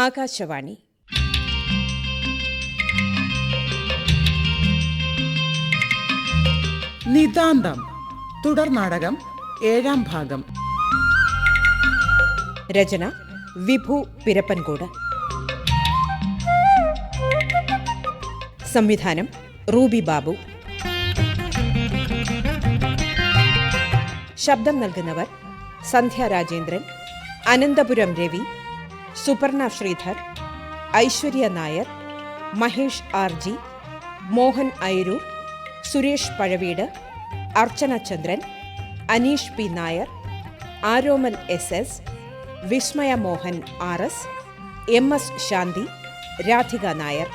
ആകാശവാണി. നിതാന്തം തുടർ നാടകം 7ാം ഭാഗം. രചന വിഭു പിരപ്പൻകോട്. സംവിധാനം റൂബി ബാബു. ശബ്ദം നൽകുന്നവർ Sandhya Rajendran, Ananthapuram Ravi, Suparna Sreedhar, Aishwarya Nair, Mahesh R G, Mohan Airoor, Suresh Pazhaveedu, Archana Chandran, Aneesh P Nair, Aromal S S, Vismaya Mohan R S, M S Shanthi, Radhika Nair.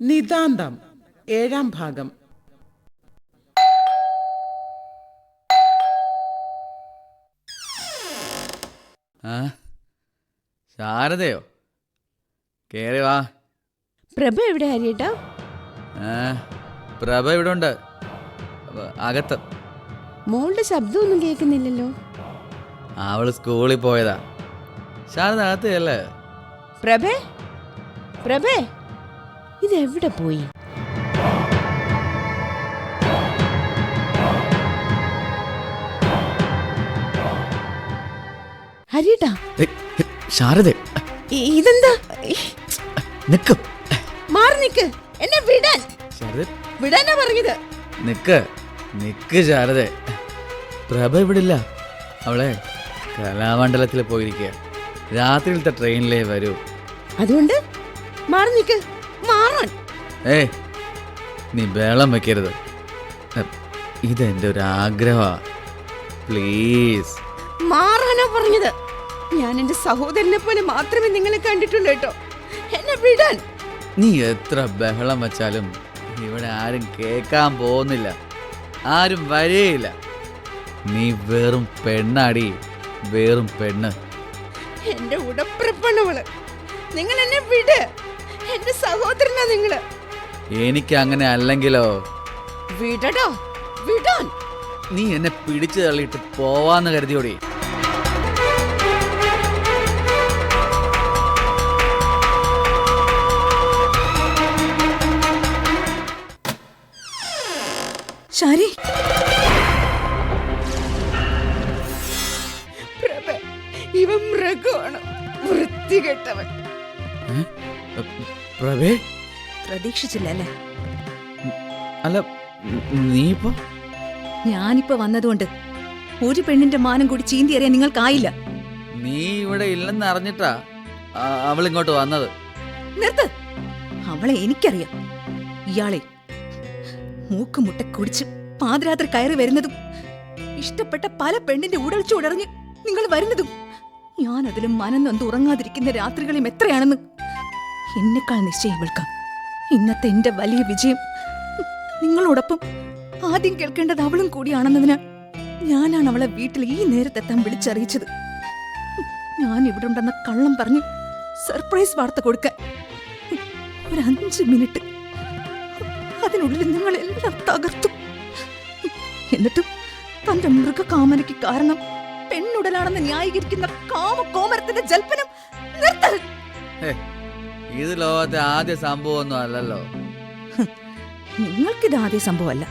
Nithantham 7ാം ഭാഗം. ശാരദയോ? കേറി വാ. പ്രഭ എവിടെ ഹരിയേട്ടാ? പ്രഭ ഇവിടെ ഉണ്ട്, അകത്ത്. മോളുടെ ശബ്ദമൊന്നും കേൾക്കുന്നില്ലല്ലോ. അവള് സ്കൂളിൽ പോയതാ. ശാരദ അകത്തല്ലേ? പ്രഭേ, പ്രഭേ, ഇതെവിടെ പോയി? ഹരിയേട്ടാ, ശാരദ ഇതെന്താ? നിക്ക്, മാറി നിക്ക്, എന്നെ വിടാൻ. വിടാനാ പറഞ്ഞത്. നിക്ക് നിക്ക് ശാരദ, പ്രഭ ഇവിടില്ല. അവളെ കലാമണ്ഡലത്തിൽ പോയിരിക്കുക. രാത്രിയിലത്തെ ട്രെയിനിലേ വരൂ. അതുകൊണ്ട് മാറി നിക്ക്, മാറാൻ. നീ ബേളം വെക്കരുത്. ഇതെന്റെ ഒരു ആഗ്രഹമാ. പ്ലീസ് മാറാനാ പറഞ്ഞത്. ഞാൻ എന്റെ സഹോദരനെ പോലെ മാത്രമേ നിങ്ങളെ കണ്ടിട്ടുള്ളൂ കേട്ടോ. എന്നെ വിടാൻ. നീ എത്ര ബഹളം വെച്ചാലും ഇവിടെ ആരും കേൾക്കാൻ പോകുന്നില്ല. ആരും വരേയില്ല. നീ വെറും പെണ്ണാടി, വെറും പെണ്ണ്. എന്റെ ഉടപ്പിറപ്പാണവള്. നിങ്ങൾ എന്നെ വിട്. എന്റെ സഹോദരനാ നിങ്ങള്. എനിക്ക് അങ്ങനെ അല്ലെങ്കിലോ? വിടടോ, വിടാൻ. നീ എന്നെ പിടിച്ചു തള്ളിയിട്ട് പോവാന്ന് കരുതിയോടി? ശാരി, പ്രഭ, ഇവൻ മൃഗമാണ്, വൃത്തികെട്ടവൻ. പ്രഭേ, പ്രതീക്ഷിച്ചില്ലല്ലേ? അല്ല, നീ ഇപ്പൊ? ഞാനിപ്പോ വന്നതുകൊണ്ട് ഒരു പെണ്ണിന്റെ മാനം കൂടി ചീന്തി അറിയാൻ നിങ്ങൾക്കായില്ല. നീ ഇവിടെ ഇല്ലെന്ന് അറിഞ്ഞിട്ടാ അവളിങ്ങോട്ട് വന്നത്. നിർത്ത്. അവളെ എനിക്കറിയാം. ഇയാളെ മൂക്കുമുട്ട കുടിച്ച് പാതിരാത്രി കയറി വരുന്നതും ഇഷ്ടപ്പെട്ട പല പെണ്ണിന്റെ ഉടൽച്ചുടറിഞ്ഞ് നിങ്ങൾ വരുന്നതും ഞാൻ അതിലും മനം നൊന്ന് ഉറങ്ങാതിരിക്കുന്ന രാത്രികളും എത്രയാണെന്ന് എന്നെക്കാൾ നിശ്ചയം വെൾക്കാം. ഇന്നത്തെ എന്റെ വലിയ വിജയം നിങ്ങളോടൊപ്പം ആദ്യം കേൾക്കേണ്ടത് അവളും കൂടിയാണെന്നതിനാൽ ഞാനാണ് അവളെ വീട്ടിൽ ഈ നേരത്തെത്താൻ വിളിച്ചറിയിച്ചത്. ഞാൻ ഇവിടെ ഉണ്ടെന്ന കള്ളം പറഞ്ഞ് സർപ്രൈസ് വാർത്ത കൊടുക്കാൻ ഒരു 5 മിനിറ്റ്. അതിനുള്ളിൽ നിങ്ങളെല്ലാം തകർത്തു. എന്നിട്ടും തന്റെ മൃഗകാമനയ്ക്ക് കാരണം പെണ്ണുടലാണെന്ന് ന്യായീകരിക്കുന്ന കാമകോമരത്തിന്റെ ജൽപ്പനം നിർത്തൽ. ഇത് ലോകത്തെ ആദ്യ സംഭവമൊന്നും അല്ലല്ലോ. നിങ്ങൾക്കിത് ആദ്യ സംഭവമല്ല.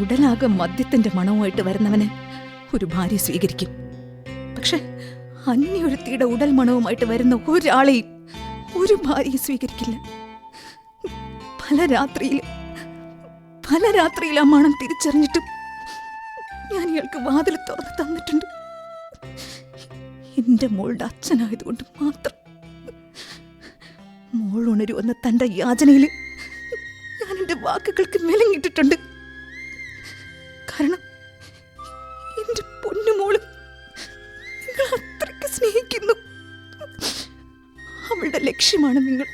ഉടലാകെ മദ്യത്തിന്റെ മണവുമായിട്ട് വരുന്നവന് ഒരു ഭാര്യ സ്വീകരിക്കും. പക്ഷെ അന്യൊരുത്തിയുടെ ഉടൽ മണവുമായിട്ട് വരുന്ന ഒരാളെയും ഒരു ഭാര്യ സ്വീകരിക്കില്ല. പല രാത്രിയിൽ ആ മണം തിരിച്ചറിഞ്ഞിട്ടും ഞാൻ ഇയാൾക്ക് വാതിൽ തുറന്ന് തന്നിട്ടുണ്ട്. എന്റെ മോളുടെ അച്ഛനായതുകൊണ്ട് മാത്രം. മോൾ ഉണരുവെന്ന തന്റെ യാചനയിൽ ഞാൻ എന്റെ വാക്കുകൾക്ക് മെലങ്ങിട്ടിട്ടുണ്ട്. കാരണം എന്റെ പൊന്നുമോള് നിങ്ങൾ അത്രയ്ക്ക് സ്നേഹിക്കുന്നു. അവളുടെ ലക്ഷ്യമാണ് നിങ്ങൾ.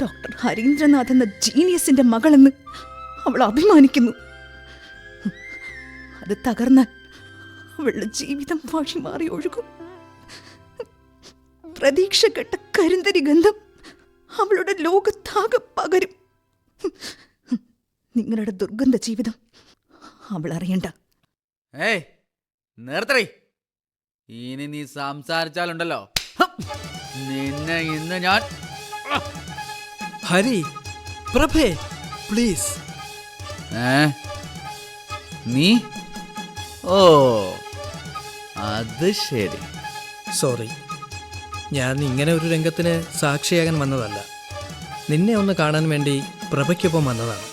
ഡോക്ടർ ഹരീന്ദ്രനാഥ് എന്ന ജീനിയസിന്റെ മകളെന്ന് അവൾ അഭിമാനിക്കുന്നു. അത് തകർന്നാൽ അവളുടെ ജീവിതം വഴി മാറി ഒഴുകും. പ്രതീക്ഷ കെട്ട കരിന്തരി ഗന്ധം അവളുടെ ലോകത്താകെ പകരും. നിങ്ങളുടെ ദുർഗന്ധ ജീവിതം അവൾ അറിയണ്ട. ഏയ് നിർത്തടി. ഇനി നീ സംസാരിച്ചാലുണ്ടല്ലോ, ഹം, നിന്നെ ഇന്ന് ഞാൻ ഹരി, പ്രഭേ, പ്ലീസ്. നീ ഓ അത് ശരി. സോറി, ഞാൻ ഇങ്ങനെ ഒരു രംഗത്തിന് സാക്ഷിയാകാൻ വന്നതല്ല. നിന്നെ ഒന്ന് കാണാൻ വേണ്ടി പ്രഭയ്ക്കൊപ്പം വന്നതാണ്.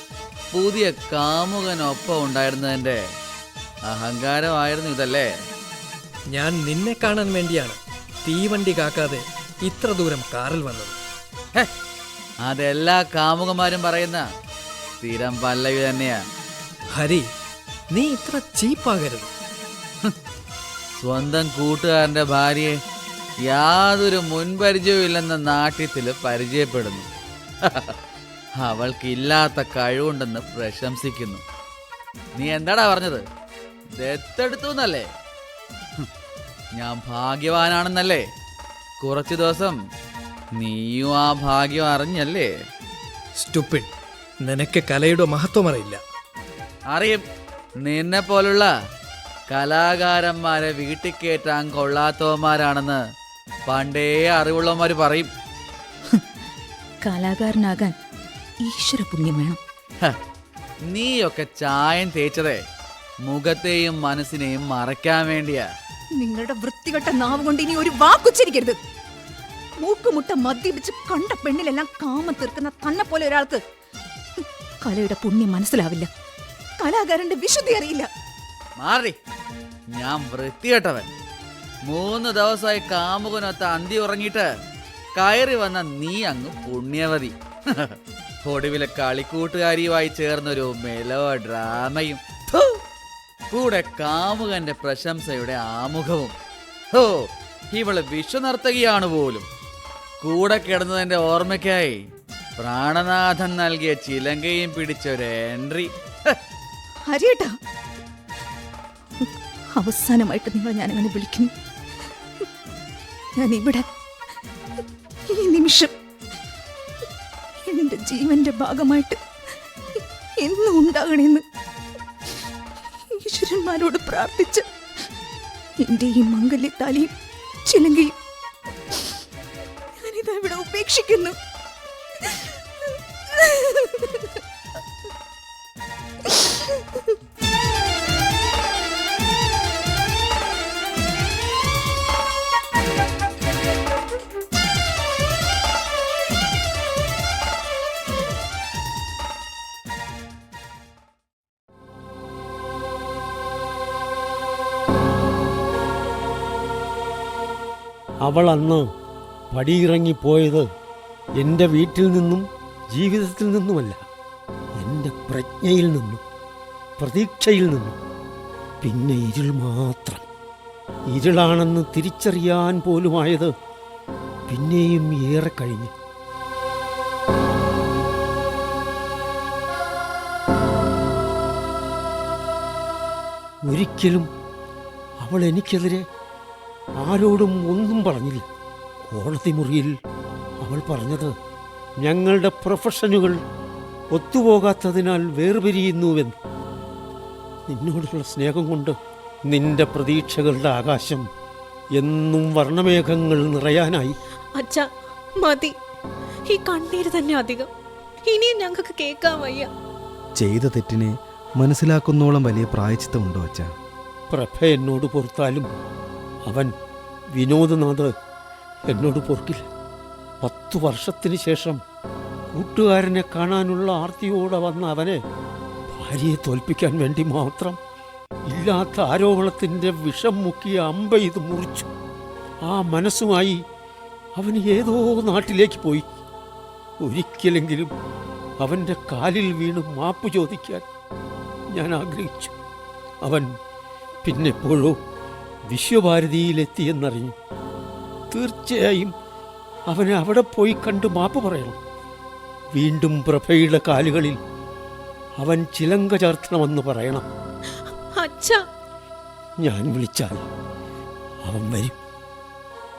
പുതിയ കാമുകനൊപ്പം ഉണ്ടായിരുന്നതിന്റെ അഹങ്കാരമായിരുന്നു ഇതല്ലേ? ഞാൻ നിന്നെ കാണാൻ വേണ്ടിയാണ് തീവണ്ടി കാക്കാതെ ഇത്ര ദൂരം കാറിൽ വന്നത്. ഹെ, അതെല്ലാ കാമുകന്മാരും പറയുന്ന സ്ഥിരം പല്ലവി തന്നെയാ. ഹരി, നീ ഇത്ര ചീപ്പാകരുത്. സ്വന്തം കൂട്ടുകാരന്റെ ഭാര്യയെ യാതൊരു മുൻപരിചയവും ഇല്ലെന്ന നാട്യത്തില് പരിചയപ്പെടുന്നു. അവൾക്കില്ലാത്ത കഴിവുണ്ടെന്ന് പ്രശംസിക്കുന്നു. നീ എന്താടാ പറഞ്ഞത്? ദത്തെടുത്തു എന്നല്ലേ? ഞാൻ ഭാഗ്യവാനാണെന്നല്ലേ? കുറച്ചു ദിവസം നീയും ആ ഭാഗ്യം അറിഞ്ഞല്ലേ? സ്റ്റുപ്പിഡ്, നിനക്ക് കലയുടെ മഹത്വം അറിയില്ല. അറിയും. നിന്നെ പോലുള്ള കലാകാരന്മാരെ വീട്ടിൽ കയറ്റാൻ കൊള്ളാത്തവന്മാരാണെന്ന് പണ്ടേ അറിവുള്ളവന്മാർ പറയും. കലാകാരനാകാൻ ഈശ്വര പുണ്യം വേണം. ഹ, നീയൊക്കെ ചായം തേച്ചതേ മുഖത്തെയും മനസ്സിനെയും മറയ്ക്കാൻ വേണ്ടിയാ. നിങ്ങളുടെ വൃത്തികെട്ട നാവ് കൊണ്ട് ഇനി ഒരു വാക്കുച്ചരിക്കരുത്. മൂക്കുമുട്ട മദ്യപിച്ച് കണ്ട പെണ്ണിലെല്ലാം കാമം തീർക്കുന്ന തന്നെ പോലെ ഒരാൾക്ക് കലയുടെ പുണ്യം മനസ്സിലാവില്ല. കലാകാരന്റെ വിശുദ്ധി അറിയില്ല. മാറി. ഞാൻ വൃത്തികെട്ടവൻ. 3 ദിവസമായി കാമുകനൊത്ത അന്തി ഉറങ്ങിയിട്ട് കയറി വന്ന നീ അങ്ങ് പുണ്യവതി. ഒടുവിലെ കളിക്കൂട്ടുകാരിയുമായി ചേർന്നൊരു മെലോ ഡ്രാമയും കൂടെ കാമുകന്റെ പ്രശംസയുടെ ആമുഖവും. ഹോ, ഇവള് വിശ്വനർത്തകിയാണ് പോലും. കൂടെ കിടന്നതിന്റെ ഓർമ്മയ്ക്കായി പ്രാണനാഥൻ നൽകിയ ചിലങ്കയും പിടിച്ചൊരു എൻട്രി. ഹരിയേട്ടാ, അവസാനമായിട്ട് നിങ്ങൾ ഞാനങ്ങനെ വിളിക്കുന്നു. ഞാൻ ഇവിടെ ഈ നിമിഷം എന്റെ ജീവന്റെ ഭാഗമായിട്ട് എന്നും ഉണ്ടാകണമെന്ന് ഈശ്വരന്മാരോട് പ്രാർത്ഥിച്ച് എന്റെ ഈ മംഗല്യത്താലിയും ചിലങ്കയും ഞാനിതാ ഇവിടെ ഉപേക്ഷിക്കുന്നു. അവൾ അന്ന് പടിയിറങ്ങിപ്പോയത് എൻ്റെ വീട്ടിൽ നിന്നും ജീവിതത്തിൽ നിന്നുമല്ല, എൻ്റെ പ്രജ്ഞയിൽ നിന്നും പ്രതീക്ഷയിൽ നിന്നും. പിന്നെ ഇരുൾ മാത്രം. ഇരുളാണെന്ന് തിരിച്ചറിയാൻ പോലുമായത് പിന്നെയും ഏറെ കഴിഞ്ഞു. ഒരിക്കലും അവൾ എനിക്കെതിരെ ആരോടും ഒന്നും പറഞ്ഞില്ല. കോടതി മുറിയിൽ അവൾ പറഞ്ഞത് ഞങ്ങളുടെ പ്രൊഫഷനുകൾ ഒത്തുപോകാത്തതിനാൽ വേർപിരിയുന്നുവെന്ന്. നിന്നോടുള്ള സ്നേഹം കൊണ്ട് നിന്റെ പ്രതീക്ഷകളുടെ ആകാശം എന്നും വർണ്ണമേഘങ്ങൾ നിറയാനായി. അച്ഛാ, മതി. ഈ കണ്ണീര് തന്നെ അധികം. ഇനിയും ഞങ്ങൾക്ക് കേൾക്കാൻ വയ്യ. ചെയ്ത തെറ്റിനെ മനസ്സിലാക്കുന്നോളം വലിയ പ്രായച്ചിത്തമുണ്ടോ അച്ഛാ? പ്രഭ എന്നോട് പൊറുത്താലും അവൻ വിനോദ്നാഥ് എന്നോട് പൊറുക്കില്ല. 10 വർഷത്തിന് ശേഷം കൂട്ടുകാരനെ കാണാനുള്ള ആർത്തിയോടെ വന്ന അവനെ ഭാര്യയെ തോൽപ്പിക്കാൻ വേണ്ടി മാത്രം ഇല്ലാത്ത ആരോപണത്തിൻ്റെ വിഷം മുക്കിയ അമ്പ ഇത് മുറിച്ചു. ആ മനസ്സുമായി അവൻ ഏതോ നാട്ടിലേക്ക് പോയി. ഒരിക്കലെങ്കിലും അവൻ്റെ കാലിൽ വീണ് മാപ്പ് ചോദിക്കാൻ ഞാൻ ആഗ്രഹിച്ചു. അവൻ പിന്നെപ്പോഴോ വിശ്വഭാരതിയിലെത്തിയെന്നറിഞ്ഞു. തീർച്ചയായും അവനെ അവിടെ പോയി കണ്ട് മാപ്പ് പറയണം. വീണ്ടും പ്രഭയുടെ കാലുകളിൽ അവൻ ചിലങ്ക ചേർത്തണമെന്ന് പറയണം. അച്ഛാ, ഞാൻ വിളിച്ചാൽ അവൻ വരും.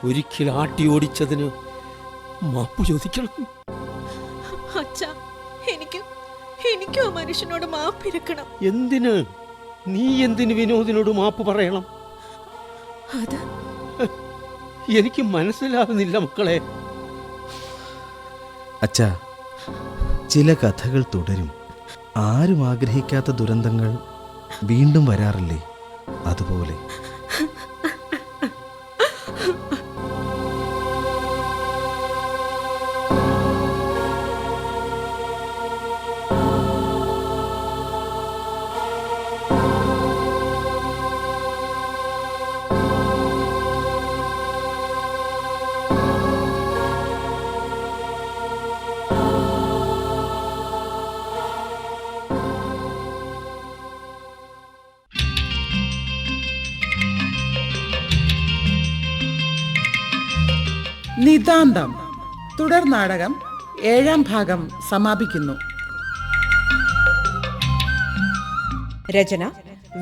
ഒരിക്കൽ ആട്ടി ഓടിച്ചതിന് മാപ്പ് ചോദിക്കണം. അച്ഛാ, എനിക്കും ആ മനുഷ്യനോട് മാപ്പിരക്കണം. എന്തിന്? നീ എന്തിന് വിനോദിനോട് മാപ്പ് പറയണം? അത് എനിക്ക് മനസ്സിലാവുന്നില്ല മക്കളെ. അച്ഛാ, ചില കഥകൾ തുടരും. ആരും ആഗ്രഹിക്കാത്ത ദുരന്തങ്ങൾ വീണ്ടും വരാറില്ലേ? അതുപോലെ നിതാന്തം തുടർ നാടകം 7-ാം ഭാഗം സമാപിക്കുന്നു. രചന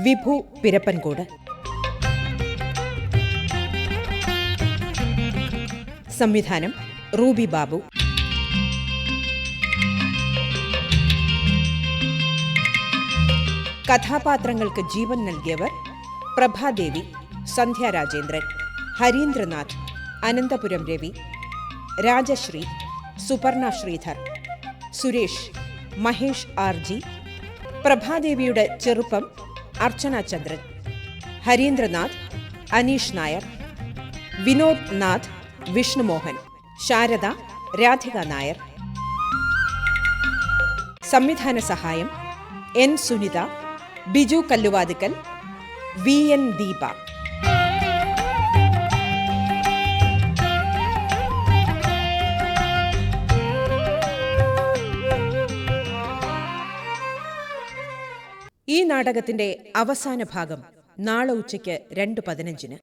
വിഭു പിരപ്പൻകോട്. സംവിധാനം റൂബി ബാബു. കഥാപാത്രങ്ങൾക്ക് ജീവൻ നൽകിയവർ പ്രഭാദേവി, സന്ധ്യ രാജേന്ദ്രൻ, ഹരീന്ദ്രനാഥ്, അനന്തപുരം രവി, രാജശ്രീ, സുപർണ ശ്രീധർ, സുരേഷ്, മഹേഷ് ആർ.ജി. പ്രഭാദേവിയുടെ ചെറുപ്പം അർച്ചന ചന്ദ്രൻ, ഹരീന്ദ്രനാഥ് അനീഷ് നായർ, വിനോദ് നാഥ് വിഷ്ണുമോഹൻ, ശാരദ രാധിക നായർ. സംവിധാന സഹായം N Sunitha, Biju Kalluvathikkal, V N Deepa. ഈ നാടകത്തിന്റെ അവസാന ഭാഗം നാളെ ഉച്ചയ്ക്ക് 2:15.